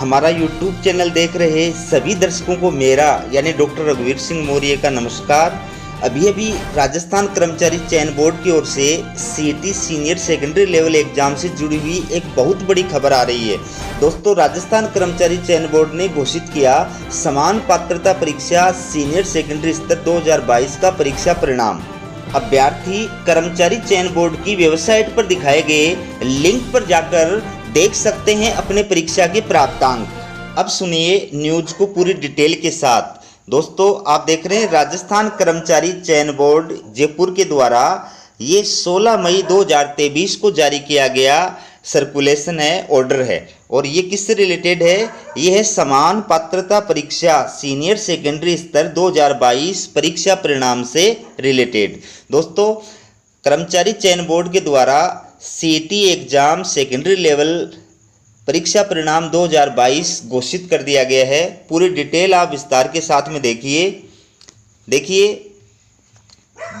हमारा YouTube channel देख रहे सभी दर्शकों को मेरा यानी डॉक्टर रघुवीर सिंह मौर्य का नमस्कार। अभी राजस्थान कर्मचारी चयन बोर्ड की ओर से CET senior secondary level exam से जुड़ी हुई एक बहुत बड़ी खबर आ रही है। दोस्तों, राजस्थान कर्मचारी चयन बोर्ड ने घोषित किया समान पात्रता परीक्षा सीनियर सेकेंडरी स्तर 2022 का परीक्षा परिणाम। अभ्यर्थी कर्मचारी चयन बोर्ड की वेबसाइट पर दिखाए गए लिंक पर जाकर देख सकते हैं अपने परीक्षा के प्राप्तांक। अब सुनिए न्यूज को पूरी डिटेल के साथ। दोस्तों, आप देख रहे हैं राजस्थान कर्मचारी चयन बोर्ड जयपुर के द्वारा ये 16 मई 2023 को जारी किया गया सर्कुलेशन है, ऑर्डर है। और ये किससे रिलेटेड है? ये है समान पात्रता परीक्षा सीनियर सेकेंडरी स्तर 2022 परीक्षा परिणाम से रिलेटेड। दोस्तों, कर्मचारी चयन बोर्ड के द्वारा CET एग्जाम सेकेंडरी लेवल परीक्षा परिणाम 2022 घोषित कर दिया गया है। पूरी डिटेल आप विस्तार के साथ में देखिए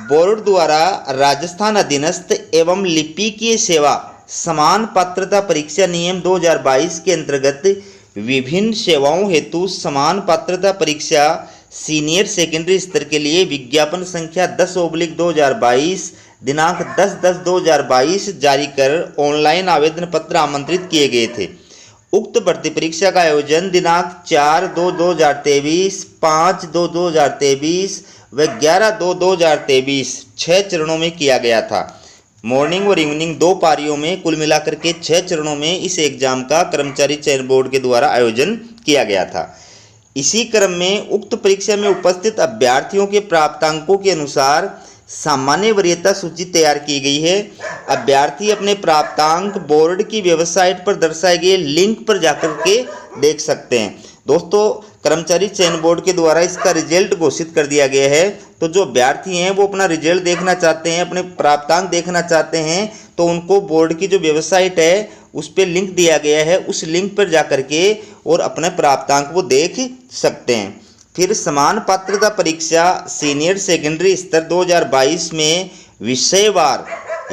बोर्ड द्वारा राजस्थान अधीनस्थ एवं लिपिकीय सेवा समान पात्रता परीक्षा नियम 2022 के अंतर्गत विभिन्न सेवाओं हेतु समान पात्रता परीक्षा सीनियर सेकेंडरी स्तर के लिए विज्ञापन संख्या 10/2022 दिनांक 10/10/2022 जारी कर ऑनलाइन आवेदन पत्र आमंत्रित किए गए थे। उक्त भर्ती परीक्षा का आयोजन दिनांक 4/2/2023, 5/2/2023 व 11/2/2023 6 चरणों में किया गया था। मॉर्निंग और इवनिंग 2 पारियों में कुल मिलाकर के 6 चरणों में इस एग्जाम का कर्मचारी चयन बोर्ड के द्वारा आयोजन किया गया था। इसी क्रम में उक्त परीक्षा में उपस्थित अभ्यर्थियों के प्राप्तांकों के अनुसार सामान्य वरीयता सूची तैयार की गई है। अभ्यर्थी अपने प्राप्तांक बोर्ड की वेबसाइट पर दर्शाए गए लिंक पर जाकर के देख सकते हैं। दोस्तों, कर्मचारी चयन बोर्ड के द्वारा इसका रिजल्ट घोषित कर दिया गया है। तो जो अभ्यर्थी हैं वो अपना रिजल्ट देखना चाहते हैं, अपने प्राप्तांक देखना चाहते हैं, तो उनको बोर्ड की जो वेबसाइट है उस पर लिंक दिया गया है, उस लिंक पर जाकर के और अपने प्राप्तांक वो देख सकते हैं। फिर समान पात्रता परीक्षा सीनियर सेकेंडरी स्तर 2022 में विषयवार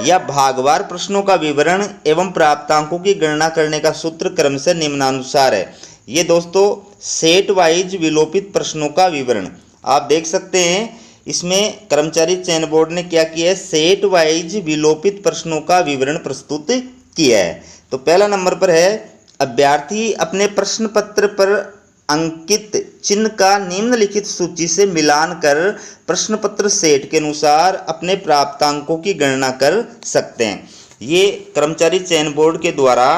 या भागवार प्रश्नों का विवरण एवं प्राप्तांकों की गणना करने का सूत्र क्रमशः निम्नानुसार है। ये दोस्तों सेट वाइज विलोपित प्रश्नों का विवरण आप देख सकते हैं। इसमें कर्मचारी चयन बोर्ड ने क्या किया है? सेट वाइज विलोपित प्रश्नों का विवरण प्रस्तुत किया है। तो पहला नंबर पर है अभ्यर्थी अपने प्रश्न पत्र पर अंकित चिन्ह का निम्नलिखित सूची से मिलान कर प्रश्न पत्र सेट के अनुसार अपने प्राप्तांकों की गणना कर सकते हैं। ये कर्मचारी चयन बोर्ड के द्वारा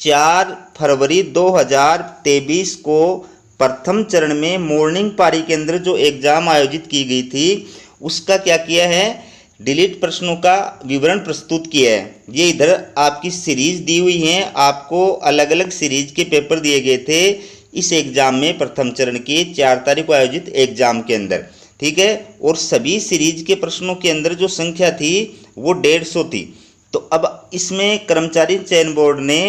4 फरवरी 2023 को प्रथम चरण में मॉर्निंग पारी के अंदर जो एग्जाम आयोजित की गई थी उसका क्या किया है? डिलीट प्रश्नों का विवरण प्रस्तुत किया है। ये इधर आपकी सीरीज दी हुई है, आपको अलग अलग सीरीज के पेपर दिए गए थे इस एग्जाम में प्रथम चरण के 4 तारीख को आयोजित एग्जाम के अंदर, ठीक है। और सभी सीरीज के प्रश्नों के अंदर जो संख्या थी वो 150 थी। तो अब इसमें कर्मचारी चयन बोर्ड ने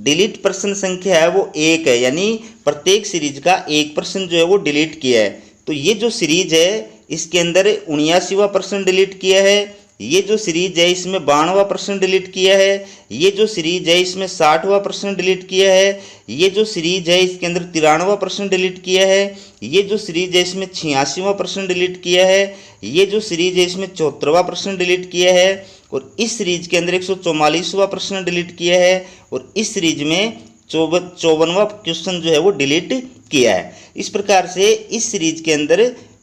डिलीट प्रश्न संख्या है वो 1 है, यानी प्रत्येक सीरीज का 1 प्रश्न जो है वो डिलीट किया है। तो ये जो सीरीज है इसके अंदर 79वां प्रश्न डिलीट किया है। ये जो सीरीज है इसमें 92वां प्रश्न डिलीट किया है। ये जो सीरीज है इसमें 60वां प्रश्न डिलीट किया है। ये जो सीरीज है इसके अंदर 93वां प्रश्न डिलीट किया है। ये जो सीरीज है इसमें 86वां प्रश्न डिलीट किया है। ये जो सीरीज है इसमें 74वां प्रश्न डिलीट किया है। और इस सीरीज के अंदर 144वां प्रश्न डिलीट किया है। और इस सीरीज में 54वां क्वेश्चन जो है वो डिलीट किया है। इस प्रकार से इस सीरीज के अंदर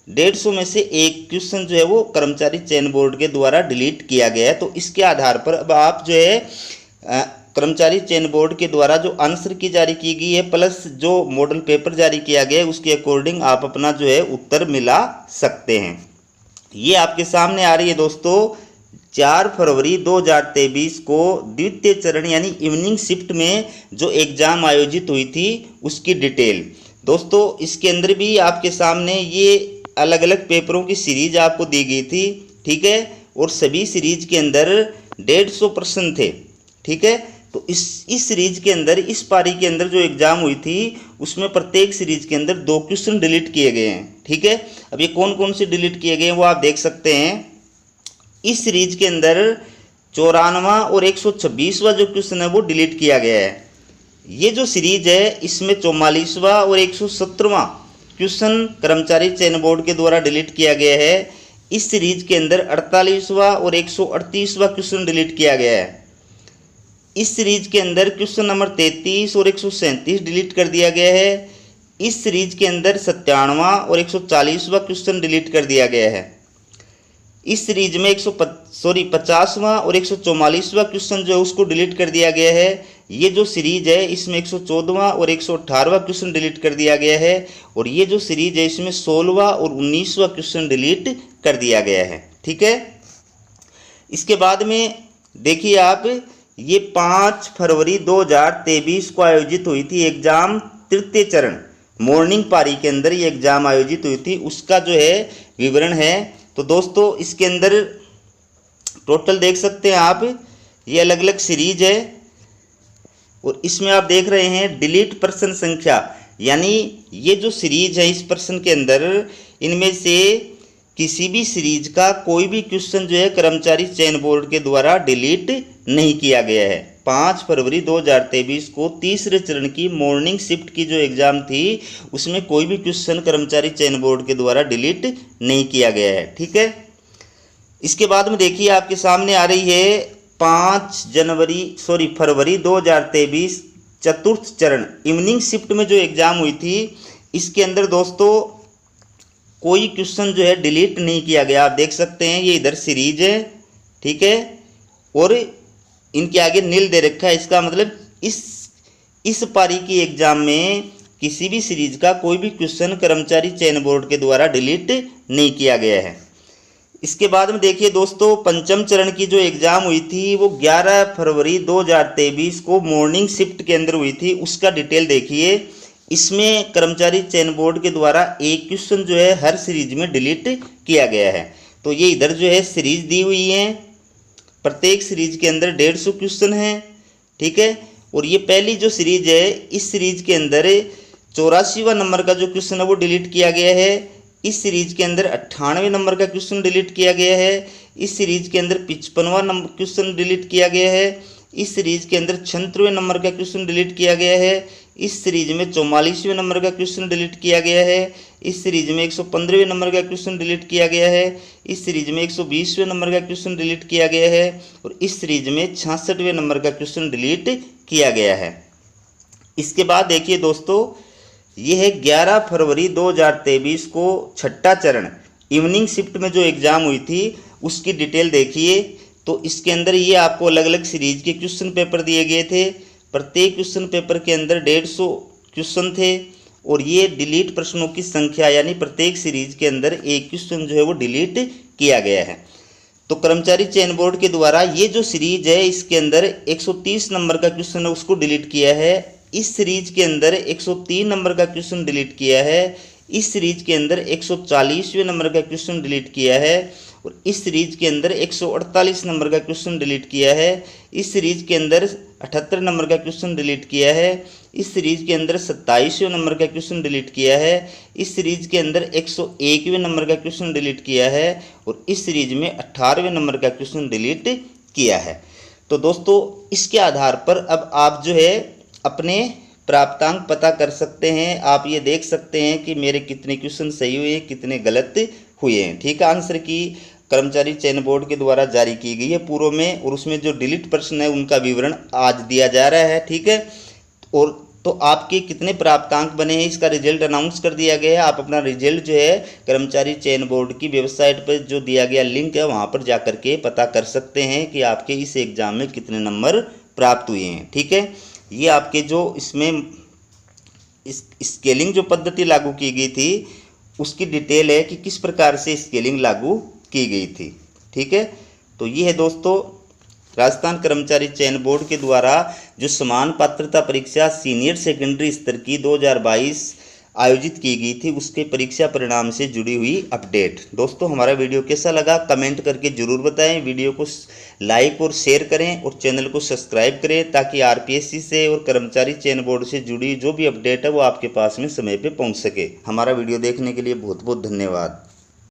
150 में से 1 क्वेश्चन जो है वो कर्मचारी चयन बोर्ड के द्वारा डिलीट किया गया है। तो इसके आधार पर अब आप जो है कर्मचारी चयन बोर्ड के द्वारा जो आंसर की जारी की गई है प्लस जो मॉडल पेपर जारी किया गया है उसके अकॉर्डिंग आप अपना जो है उत्तर मिला सकते हैं। ये आपके सामने आ रही है दोस्तों 4 फरवरी 2023 को द्वितीय चरण यानी इवनिंग शिफ्ट में जो एग्जाम आयोजित हुई थी उसकी डिटेल। दोस्तों, इसके अंदर भी आपके सामने ये अलग अलग पेपरों की सीरीज आपको दी गई थी, ठीक है। और सभी सीरीज के अंदर 150 प्रश्न थे, ठीक है। तो इस सीरीज के अंदर इस पारी के अंदर जो एग्जाम हुई थी उसमें प्रत्येक सीरीज के अंदर 2 क्वेश्चन डिलीट किए गए हैं, ठीक है। अब ये कौन कौन से डिलीट किए गए हैं वो आप देख सकते हैं। इस सीरीज के अंदर 94वां और 126वां जो क्वेश्चन है वो डिलीट किया गया है। ये जो सीरीज है इसमें 44वां और 117वां क्वेश्चन कर्मचारी चयन बोर्ड के द्वारा डिलीट किया गया है। इस सीरीज के अंदर 48वां और 138वां क्वेश्चन डिलीट किया गया है। इस सीरीज के अंदर क्वेश्चन नंबर 33 और 137 डिलीट कर दिया गया है। इस सीरीज के अंदर 97वां और 140वां क्वेश्चन डिलीट कर दिया गया है। इस सीरीज में 50वां और 144वां क्वेश्चन जो है उसको डिलीट कर दिया गया है। ये जो सीरीज है इसमें 114वां और 118वां क्वेश्चन डिलीट कर दिया गया है। और ये जो सीरीज है इसमें 16वां और 19वां क्वेश्चन डिलीट कर दिया गया है। ठीक है, इसके बाद में देखिए आप, ये 5 फरवरी 2023 को आयोजित हुई थी एग्जाम, तृतीय चरण मॉर्निंग पारी के अंदर ये एग्जाम आयोजित हुई थी, उसका जो है विवरण है। तो दोस्तों इसके अंदर टोटल देख सकते हैं आप, ये अलग अलग सीरीज है और इसमें आप देख रहे हैं डिलीट प्रश्न संख्या, यानी ये जो सीरीज है इस प्रश्न के अंदर इनमें से किसी भी सीरीज का कोई भी क्वेश्चन जो है कर्मचारी चयन बोर्ड के द्वारा डिलीट नहीं किया गया है। 5 फरवरी 2023 को तीसरे चरण की मॉर्निंग शिफ्ट की जो एग्ज़ाम थी उसमें कोई भी क्वेश्चन कर्मचारी चयन बोर्ड के द्वारा डिलीट नहीं किया गया है। ठीक है, इसके बाद में देखिए आपके सामने आ रही है 5 फरवरी 2023 चतुर्थ चरण इवनिंग शिफ्ट में जो एग्ज़ाम हुई थी इसके अंदर दोस्तों कोई क्वेश्चन जो है डिलीट नहीं किया गया। आप देख सकते हैं ये इधर सीरीज है, ठीक है, और इनके आगे नील दे रखा है। इसका मतलब इस पारी की एग्जाम में किसी भी सीरीज का कोई भी क्वेश्चन कर्मचारी चयन बोर्ड के द्वारा डिलीट नहीं किया गया है। इसके बाद में देखिए दोस्तों पंचम चरण की जो एग्जाम हुई थी वो 11 फरवरी 2023 को मॉर्निंग शिफ्ट के अंदर हुई थी, उसका डिटेल देखिए। इसमें कर्मचारी चयन बोर्ड के द्वारा एक क्वेश्चन जो है हर सीरीज में डिलीट किया गया है। तो ये इधर जो है सीरीज दी हुई है, प्रत्येक सीरीज के अंदर 150 क्वेश्चन है। ठीक है, और ये पहली जो सीरीज है इस सीरीज के अंदर 84वां नंबर का जो क्वेश्चन है वो डिलीट किया गया है। इस सीरीज के अंदर 98वें नंबर का क्वेश्चन डिलीट किया गया है। इस सीरीज के अंदर 55वां नंबर क्वेश्चन डिलीट किया गया है। इस सीरीज के अंदर 76वें नंबर का क्वेश्चन डिलीट किया गया है। इस सीरीज में 44वें नंबर का क्वेश्चन डिलीट किया गया है। इस सीरीज में 115वें नंबर का क्वेश्चन डिलीट किया गया है। इस सीरीज में 120वें नंबर का क्वेश्चन डिलीट किया गया है और इस सीरीज में 66वें नंबर का क्वेश्चन डिलीट किया गया है। इसके बाद देखिए दोस्तों ये है 11 फरवरी 2023 को छठा चरण इवनिंग शिफ्ट में जो एग्ज़ाम हुई थी उसकी डिटेल देखिए। तो इसके अंदर ये आपको अलग अलग सीरीज के क्वेश्चन पेपर दिए गए थे। प्रत्येक क्वेश्चन पेपर के अंदर 150 क्वेश्चन थे और ये डिलीट प्रश्नों की संख्या यानी प्रत्येक सीरीज के अंदर एक क्वेश्चन जो है वो डिलीट किया गया है। तो कर्मचारी चयन बोर्ड के द्वारा ये जो सीरीज है इसके अंदर 130 नंबर का क्वेश्चन है उसको डिलीट किया है। इस सीरीज के अंदर 103 नंबर का क्वेश्चन डिलीट किया है। इस सीरीज के अंदर 140वें नंबर का क्वेश्चन डिलीट किया है और इस सीरीज के अंदर 148 नंबर का क्वेश्चन डिलीट किया है। इस सीरीज के अंदर 78 नंबर का क्वेश्चन डिलीट किया है। इस सीरीज के अंदर 27वें नंबर का क्वेश्चन डिलीट किया है। इस सीरीज के अंदर 101वें नंबर का क्वेश्चन डिलीट किया है और इस सीरीज में 18वें नंबर का क्वेश्चन डिलीट किया है। तो दोस्तों इसके आधार पर अब आप जो है अपने प्राप्तांक पता कर सकते हैं। आप ये देख सकते हैं कि मेरे कितने क्वेश्चन सही हुए हैं, कितने गलत हुए हैं। ठीक है, आंसर की कर्मचारी चयन बोर्ड के द्वारा जारी की गई है पूर्व में और उसमें जो डिलीट प्रश्न है उनका विवरण आज दिया जा रहा है। ठीक है, और तो आपके कितने प्राप्तांक बने हैं इसका रिजल्ट अनाउंस कर दिया गया है। आप अपना रिजल्ट जो है कर्मचारी चयन बोर्ड की वेबसाइट पर जो दिया गया लिंक है वहाँ पर जा करके पता कर सकते हैं कि आपके इस एग्ज़ाम में कितने नंबर प्राप्त हुए हैं। ठीक है, ये आपके जो इसमें स्केलिंग जो पद्धति लागू की गई थी उसकी डिटेल है कि किस प्रकार से स्केलिंग लागू की गई थी। ठीक है, तो ये है दोस्तों राजस्थान कर्मचारी चयन बोर्ड के द्वारा जो समान पात्रता परीक्षा सीनियर सेकेंडरी स्तर की 2022 आयोजित की गई थी उसके परीक्षा परिणाम से जुड़ी हुई अपडेट। दोस्तों हमारा वीडियो कैसा लगा कमेंट करके ज़रूर बताएं। वीडियो को लाइक और शेयर करें और चैनल को सब्सक्राइब करें ताकि आरपीएससी से और कर्मचारी चयन बोर्ड से जुड़ी जो भी अपडेट है वो आपके पास में समय पे पहुंच सके। हमारा वीडियो देखने के लिए बहुत बहुत धन्यवाद।